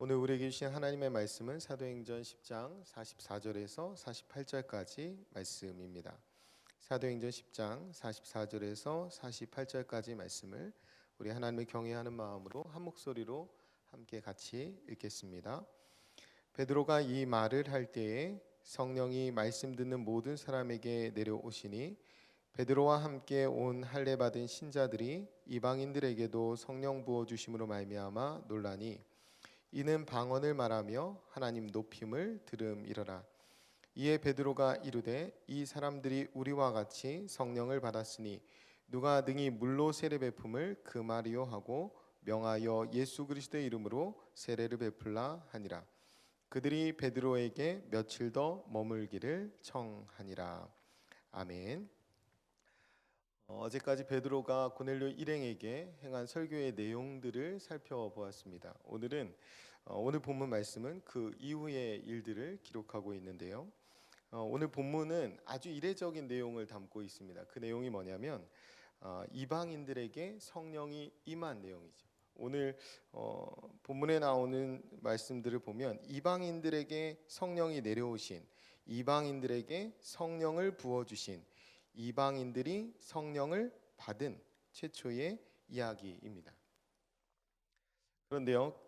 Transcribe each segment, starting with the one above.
오늘 우리에게 주신 하나님의 말씀은 사도행전 10장 44절에서 48절까지 말씀입니다. 사도행전 10장 44절에서 48절까지 말씀을 우리 하나님을 경외하는 마음으로 한 목소리로 함께 같이 읽겠습니다. 베드로가 이 말을 할 때에 성령이 말씀 듣는 모든 사람에게 내려오시니 베드로와 함께 온 할례 받은 신자들이 이방인들에게도 성령 부어 주심으로 말미암아 놀라니 이는 방언을 말하며 하나님 높임을 들음이러라. 이에 베드로가 이르되 이 사람들이 우리와 같이 성령을 받았으니 누가 능히 물로 세례 베품을 금하리요 하고 명하여 예수 그리스도의 이름으로 세례를 베풀라 하니라. 그들이 베드로에게 며칠 더 머물기를 청하니라. 아멘. 어제까지 베드로가 고넬료 일행에게 행한 설교의 내용들을 살펴보았습니다. 오늘 본문 말씀은 그 이후의 일들을 기록하고 있는데요. 오늘 본문은 아주 이례적인 내용을 담고 있습니다. 그 내용이 뭐냐면 이방인들에게 성령이 임한 내용이죠. 오늘 본문에 나오는 말씀들을 보면 이방인들에게 성령이 내려오신, 이방인들에게 성령을 부어주신, 이방인들이 성령을 받은 최초의 이야기입니다. 그런데요,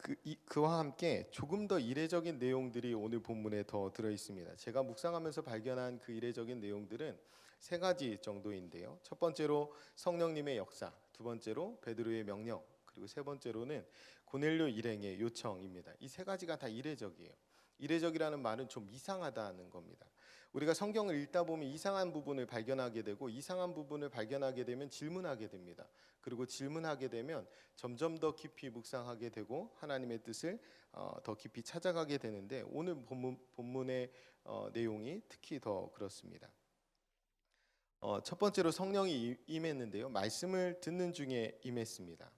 그와 함께 조금 더 이례적인 내용들이 오늘 본문에 더 들어 있습니다. 제가 묵상하면서 발견한 그 이례적인 내용들은 세 가지 정도인데요. 첫 번째로 성령님의 역사, 두 번째로 베드로의 명령, 그리고 세 번째로는 고넬료 일행의 요청입니다. 이 세 가지가 다 이례적이에요. 이례적이라는 말은 좀 이상하다는 겁니다. 우리가 성경을 읽다 보면 이상한 부분을 발견하게 되고, 이상한 부분을 발견하게 되면 질문하게 됩니다. 그리고 질문하게 되면 점점 더 깊이 묵상하게 되고 하나님의 뜻을 더 깊이 찾아가게 되는데, 오늘 본문의 내용이 특히 더 그렇습니다. 첫 번째로 성령이 임했는데요, 말씀을 듣는 중에 임했습니다.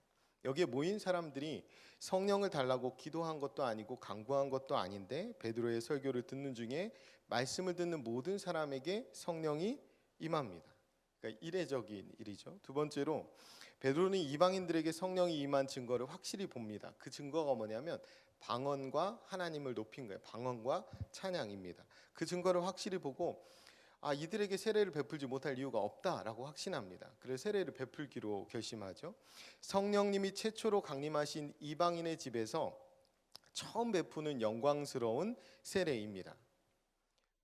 여기에 모인 사람들이 성령을 달라고 기도한 것도 아니고 간구한 것도 아닌데, 베드로의 설교를 듣는 중에 말씀을 듣는 모든 사람에게 성령이 임합니다. 그러니까 이례적인 일이죠. 두 번째로 베드로는 이방인들에게 성령이 임한 증거를 확실히 봅니다. 그 증거가 뭐냐면 방언과 하나님을 높인 거예요. 방언과 찬양입니다. 그 증거를 확실히 보고 이들에게 세례를 베풀지 못할 이유가 없다라고 확신합니다. 그래서 세례를 베풀기로 결심하죠. 성령님이 최초로 강림하신 이방인의 집에서 처음 베푸는 영광스러운 세례입니다.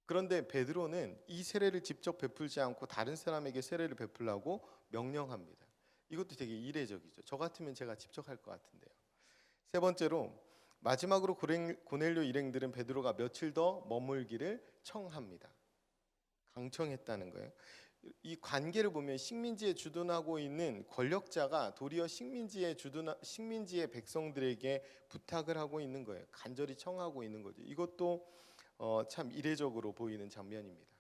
그런데 베드로는 이 세례를 직접 베풀지 않고 다른 사람에게 세례를 베풀라고 명령합니다. 이것도 되게 이례적이죠. 저 같으면 제가 직접 할 것 같은데요. 세 번째로 마지막으로 고넬료 일행들은 베드로가 며칠 더 머물기를 청합니다. 강청했다는 거예요. 이 관계를 보면 식민지에 주둔하고 있는 권력자가 도리어 식민지의 백성들에게 부탁을 하고 있는 거예요. 간절히 청하고 있는 거죠. 이것도 참 이례적으로 보이는 장면입니다.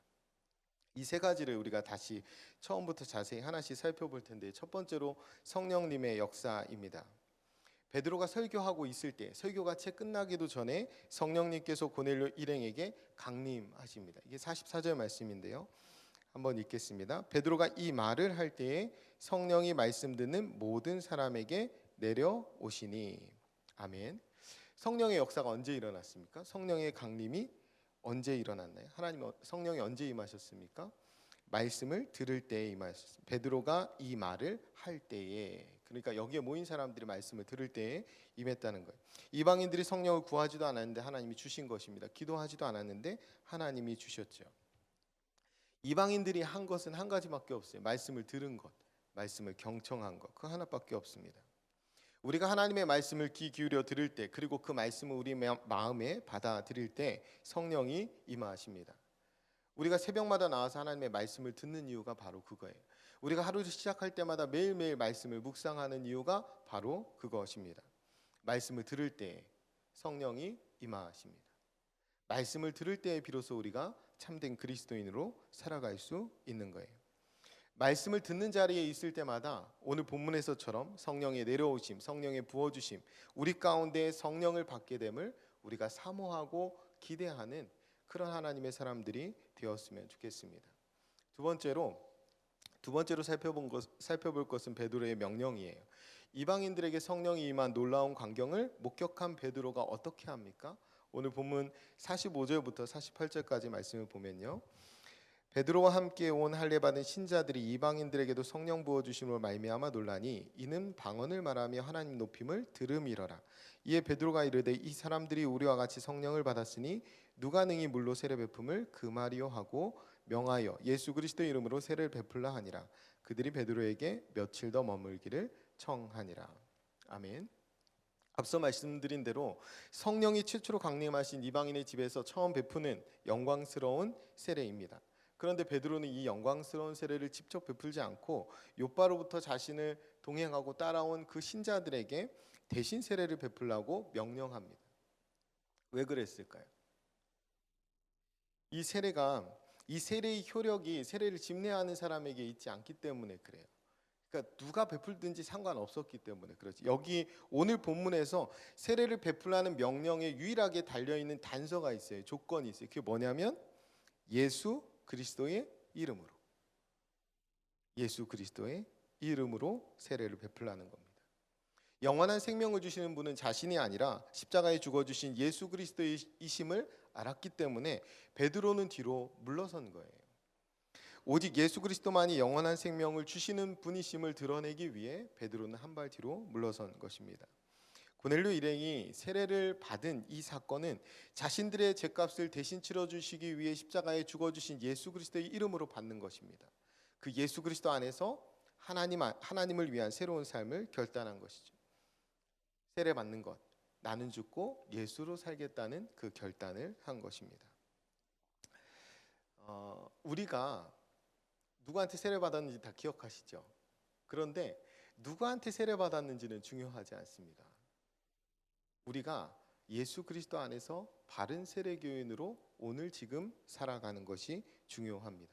이 세 가지를 우리가 다시 처음부터 자세히 하나씩 살펴볼 텐데, 첫 번째로 성령님의 역사입니다. 베드로가 설교하고 있을 때, 설교가 채 끝나기도 전에 성령님께서 고넬료 일행에게 강림하십니다. 이게 44절 말씀인데요. 한번 읽겠습니다. 베드로가 이 말을 할 때에 성령이 말씀 듣는 모든 사람에게 내려오시니. 아멘. 성령의 역사가 언제 일어났습니까? 성령의 강림이 언제 일어났나요? 성령이 언제 임하셨습니까? 말씀을 들을 때에 임하셨습니다. 베드로가 이 말을 할 때에, 그러니까 여기에 모인 사람들이 말씀을 들을 때에 임했다는 거예요. 이방인들이 성령을 구하지도 않았는데 하나님이 주신 것입니다. 기도하지도 않았는데 하나님이 주셨죠. 이방인들이 한 것은 한 가지밖에 없어요. 말씀을 들은 것, 말씀을 경청한 것, 그 하나밖에 없습니다. 우리가 하나님의 말씀을 귀 기울여 들을 때, 그리고 그 말씀을 우리 마음에 받아들일 때 성령이 임하십니다. 우리가 새벽마다 나와서 하나님의 말씀을 듣는 이유가 바로 그거예요. 우리가 하루를 시작할 때마다 매일매일 말씀을 묵상하는 이유가 바로 그것입니다. 말씀을 들을 때 성령이 임하십니다. 말씀을 들을 때에 비로소 우리가 참된 그리스도인으로 살아갈 수 있는 거예요. 말씀을 듣는 자리에 있을 때마다 오늘 본문에서처럼 성령의 내려오심, 성령의 부어주심, 우리 가운데 성령을 받게 됨을 우리가 사모하고 기대하는 그런 하나님의 사람들이 되었으면 좋겠습니다. 두 번째로 살펴볼 것은 베드로의 명령이에요. 이방인들에게 성령이 임한 놀라운 광경을 목격한 베드로가 어떻게 합니까? 오늘 본문 45절부터 48절까지 말씀을 보면요. 베드로와 함께 온 할례 받은 신자들이 이방인들에게도 성령 부어 주심으로 말미암아 놀라니 이는 방언을 말하며 하나님 높임을 들음이러라. 이에 베드로가 이르되 이 사람들이 우리와 같이 성령을 받았으니 누가 능히 물로 세례 베품을 금하리요 하고 명하여 예수 그리스도의 이름으로 세례를 베풀라 하니라. 그들이 베드로에게 며칠 더 머물기를 청하니라. 아멘. 앞서 말씀드린 대로 성령이 최초로 강림하신 이방인의 집에서 처음 베푸는 영광스러운 세례입니다. 그런데 베드로는 이 영광스러운 세례를 직접 베풀지 않고 욥바로부터 자신을 동행하고 따라온 그 신자들에게 대신 세례를 베풀라고 명령합니다. 왜 그랬을까요? 이 세례의 효력이 세례를 집례하는 사람에게 있지 않기 때문에 그래요. 그러니까 누가 베풀든지 상관없었기 때문에 그렇지. 여기 오늘 본문에서 세례를 베풀라는 명령에 유일하게 달려있는 단서가 있어요. 조건이 있어요. 그게 뭐냐면 예수 그리스도의 이름으로, 예수 그리스도의 이름으로 세례를 베풀라는 겁니다. 영원한 생명을 주시는 분은 자신이 아니라 십자가에 죽어주신 예수 그리스도이심을 알았기 때문에 베드로는 뒤로 물러선 거예요. 오직 예수 그리스도만이 영원한 생명을 주시는 분이심을 드러내기 위해 베드로는 한 발 뒤로 물러선 것입니다. 고넬료 일행이 세례를 받은 이 사건은 자신들의 죄값을 대신 치러주시기 위해 십자가에 죽어주신 예수 그리스도의 이름으로 받는 것입니다. 그 예수 그리스도 안에서 하나님을 위한 새로운 삶을 결단한 것이죠. 세례 받는 것, 나는 죽고 예수로 살겠다는 그 결단을 한 것입니다. 우리가 누구한테 세례 받았는지 다 기억하시죠? 그런데 누구한테 세례 받았는지는 중요하지 않습니다. 우리가 예수 그리스도 안에서 바른 세례교인으로 오늘 지금 살아가는 것이 중요합니다.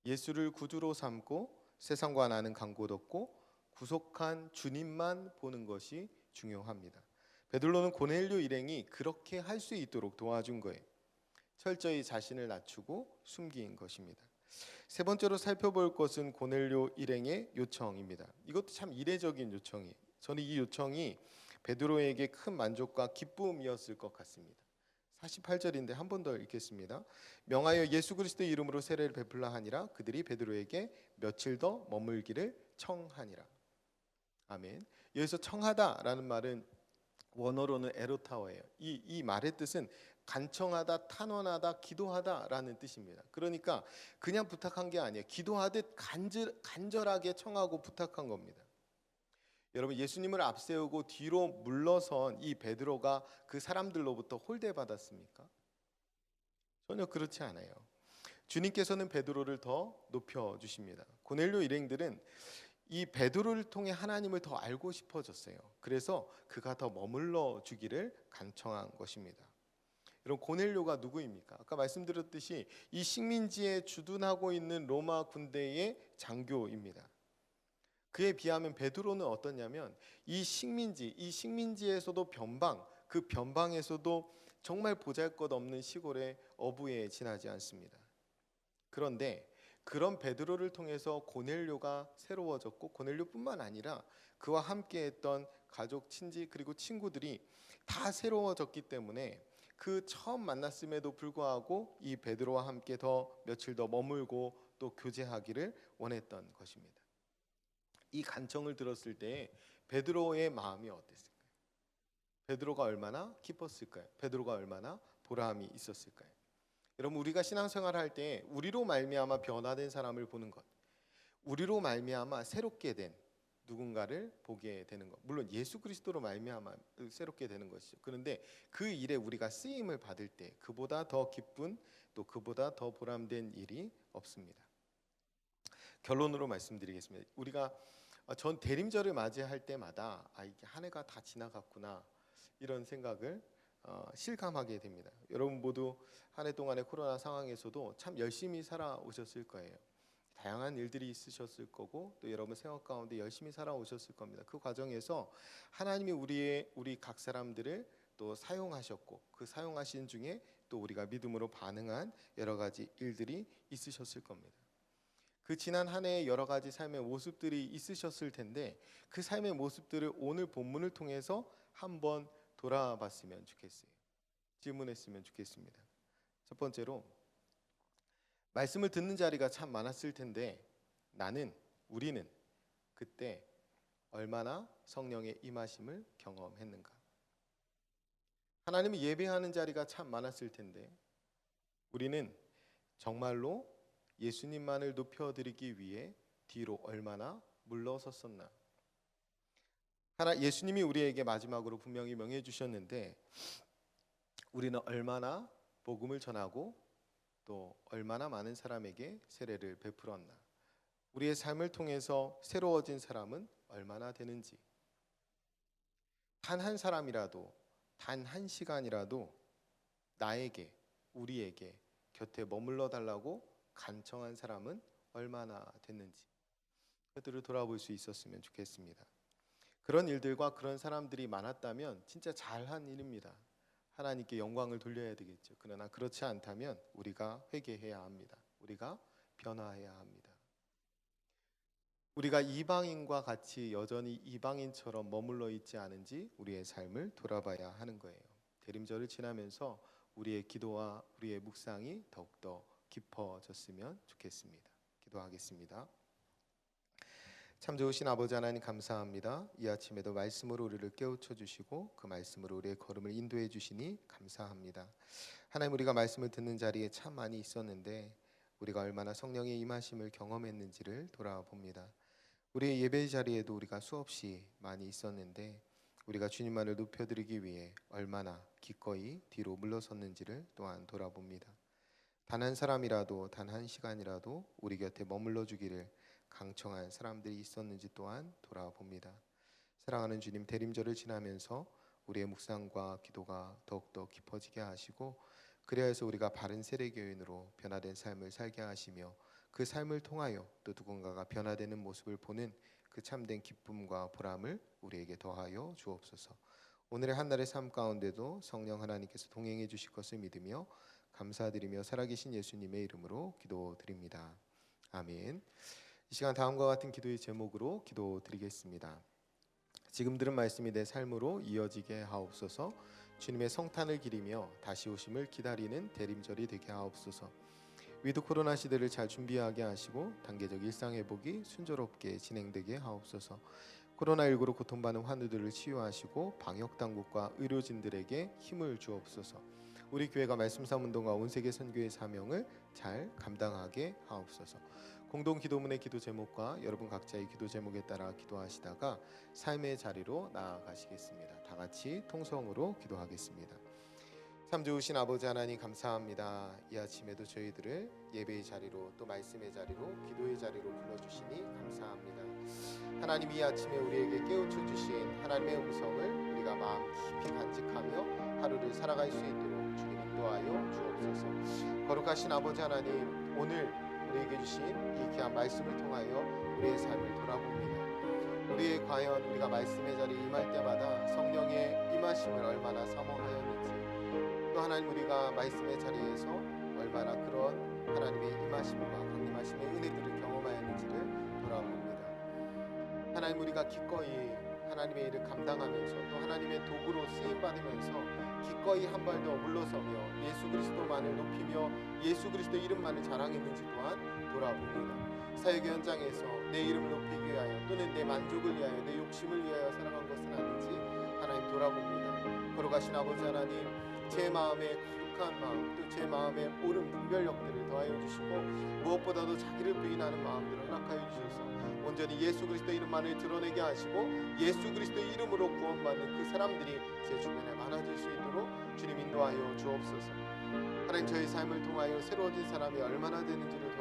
예수를 구주로 삼고 세상과 나는 간곳 없고 구속한 주님만 보는 것이 중요합니다. 베드로는 고넬료 일행이 그렇게 할 수 있도록 도와준 거예요. 철저히 자신을 낮추고 숨긴 것입니다. 세 번째로 살펴볼 것은 고넬료 일행의 요청입니다. 이것도 참 이례적인 요청이에요. 저는 이 요청이 베드로에게 큰 만족과 기쁨이었을 것 같습니다. 48절인데 한 번 더 읽겠습니다. 명하여 예수 그리스도의 이름으로 세례를 베풀라 하니라. 그들이 베드로에게 며칠 더 머물기를 청하니라. 아멘. 여기서 청하다라는 말은 원어로는 에로타어예요. 이 말의 뜻은 간청하다, 탄원하다, 기도하다라는 뜻입니다. 그러니까 그냥 부탁한 게 아니에요. 기도하듯 간절하게 청하고 부탁한 겁니다. 여러분, 예수님을 앞세우고 뒤로 물러선 이 베드로가 그 사람들로부터 홀대받았습니까? 전혀 그렇지 않아요. 주님께서는 베드로를 더 높여주십니다. 고넬료 일행들은 이 베드로를 통해 하나님을 더 알고 싶어졌어요. 그래서 그가 더 머물러 주기를 간청한 것입니다. 여러분, 고넬료가 누구입니까? 아까 말씀드렸듯이 이 식민지에 주둔하고 있는 로마 군대의 장교입니다. 그에 비하면 베드로는 어떠냐면 이 식민지에서도 그 변방에서도 정말 보잘것없는 시골의 어부에 지나지 않습니다. 그런데 그런 베드로를 통해서 고넬료가 새로워졌고, 고넬료뿐만 아니라 그와 함께했던 가족, 친지 그리고 친구들이 다 새로워졌기 때문에 그 처음 만났음에도 불구하고 이 베드로와 함께 며칠 더 머물고 또 교제하기를 원했던 것입니다. 이 간청을 들었을 때 베드로의 마음이 어땠을까요? 베드로가 얼마나 기뻤을까요? 베드로가 얼마나 보람이 있었을까요? 여러분, 우리가 신앙생활을 할 때 우리로 말미암아 변화된 사람을 보는 것, 우리로 말미암아 새롭게 된 누군가를 보게 되는 것, 물론 예수 그리스도로 말미암아 새롭게 되는 것이죠. 그런데 그 일에 우리가 쓰임을 받을 때 그보다 더 기쁜, 또 그보다 더 보람된 일이 없습니다. 결론으로 말씀드리겠습니다. 전 대림절을 맞이할 때마다 이게 한 해가 다 지나갔구나, 이런 생각을 실감하게 됩니다. 여러분 모두 한 해 동안의 코로나 상황에서도 참 열심히 살아오셨을 거예요. 다양한 일들이 있으셨을 거고, 또 여러분 생활 가운데 열심히 살아오셨을 겁니다. 그 과정에서 하나님이 우리 각 사람들을 또 사용하셨고, 그 사용하신 중에 또 우리가 믿음으로 반응한 여러 가지 일들이 있으셨을 겁니다. 그 지난 한 해의 여러 가지 삶의 모습들이 있으셨을 텐데 그 삶의 모습들을 오늘 본문을 통해서 한번 돌아봤으면 좋겠어요. 질문했으면 좋겠습니다. 첫 번째로, 말씀을 듣는 자리가 참 많았을 텐데 우리는 그때 얼마나 성령의 임하심을 경험했는가? 하나님을 예배하는 자리가 참 많았을 텐데 우리는 정말로 예수님만을 높여드리기 위해 뒤로 얼마나 물러섰었나? 예수님이 우리에게 마지막으로 분명히 명해 주셨는데 우리는 얼마나 복음을 전하고 또 얼마나 많은 사람에게 세례를 베풀었나? 우리의 삶을 통해서 새로워진 사람은 얼마나 되는지, 단 한 사람이라도, 단 한 시간이라도 나에게, 우리에게 곁에 머물러 달라고 간청한 사람은 얼마나 됐는지 그들을 돌아볼 수 있었으면 좋겠습니다. 그런 일들과 그런 사람들이 많았다면 진짜 잘한 일입니다. 하나님께 영광을 돌려야 되겠죠. 그러나 그렇지 않다면 우리가 회개해야 합니다. 우리가 변화해야 합니다. 우리가 이방인과 같이 여전히 이방인처럼 머물러 있지 않은지 우리의 삶을 돌아봐야 하는 거예요. 대림절을 지나면서 우리의 기도와 우리의 묵상이 더욱더 깊어졌으면 좋겠습니다. 기도하겠습니다. 참 좋으신 아버지 하나님 감사합니다. 이 아침에도 말씀으로 우리를 깨우쳐 주시고 그 말씀으로 우리의 걸음을 인도해 주시니 감사합니다. 하나님, 우리가 말씀을 듣는 자리에 참 많이 있었는데 우리가 얼마나 성령의 임하심을 경험했는지를 돌아봅니다. 우리의 예배 자리에도 우리가 수없이 많이 있었는데 우리가 주님만을 높여드리기 위해 얼마나 기꺼이 뒤로 물러섰는지를 또한 돌아봅니다. 단 한 사람이라도, 단 한 시간이라도 우리 곁에 머물러 주기를 강청한 사람들이 있었는지 또한 돌아봅니다. 사랑하는 주님, 대림절을 지나면서 우리의 묵상과 기도가 더욱더 깊어지게 하시고 그래야 해서 우리가 바른 세례교인으로 변화된 삶을 살게 하시며 그 삶을 통하여 또 누군가가 변화되는 모습을 보는 그 참된 기쁨과 보람을 우리에게 더하여 주옵소서. 오늘의 한날의 삶 가운데도 성령 하나님께서 동행해 주실 것을 믿으며 감사드리며 살아계신 예수님의 이름으로 기도드립니다. 아멘. 이 시간 다음과 같은 기도의 제목으로 기도드리겠습니다. 지금 들은 말씀이 내 삶으로 이어지게 하옵소서. 주님의 성탄을 기리며 다시 오심을 기다리는 대림절이 되게 하옵소서. 위드 코로나 시대를 잘 준비하게 하시고 단계적 일상 회복이 순조롭게 진행되게 하옵소서. 코로나19로 고통받는 환우들을 치유하시고 방역 당국과 의료진들에게 힘을 주옵소서. 우리 교회가 말씀 사문동과 온 세계 선교의 사명을 잘 감당하게 하옵소서. 공동 기도문의 기도 제목과 여러분 각자의 기도 제목에 따라 기도하시다가 삶의 자리로 나아가시겠습니다. 다 같이 통성으로 기도하겠습니다. 참 좋으신 아버지 하나님 감사합니다. 이 아침에도 저희들을 예배의 자리로 또 말씀의 자리로 기도의 자리로 불러주시니 감사합니다. 하나님, 이 아침에 우리에게 깨우쳐 주신 하나님의 음성을 우리가 마음 깊이 간직하며 하루를 살아갈 수 있도록 주님 인도하여 주옵소서. 거룩하신 아버지 하나님, 오늘 우리에게 주신 이 귀한 말씀을 통하여 우리의 삶을 돌아봅니다. 과연 우리가 말씀의 자리에 임할 때마다 성령의 임하심을 얼마나 사모하였는지, 또 하나님 우리가 말씀의 자리에서 얼마나 그런 하나님의 임하심과 강림하심의 은혜들을 경험하였는지를 돌아봅니다. 하나님, 우리가 기꺼이 하나님의 일을 감당하면서 또 하나님의 도구로 쓰임받으면서 기꺼이 한 발 더 물러서며 예수 그리스도만을 높이며 예수 그리스도 이름만을 자랑했는지 또한 돌아봅니다. 사역의 현장에서 내 이름을 높이기 위하여 또는 내 만족을 위하여 내 욕심을 위하여 살아간 것은 아닌지 하나님 돌아봅니다. 거룩하신 아버지 하나님, 제 마음에 거룩한 마음, 또 제 마음에 옳은 분별력들을 더하여 주시고 무엇보다도 자기를 부인하는 마음들을 허락하여 주셔서 온전히 예수 그리스도 이름만을 드러내게 하시고 예수 그리스도 이름으로 구원받는 그 사람들이 제 주변에 많아질 수 있도록 주님 인도하여 주옵소서. 하나님, 저희 삶을 통하여 새로워진 사람이 얼마나 되는지를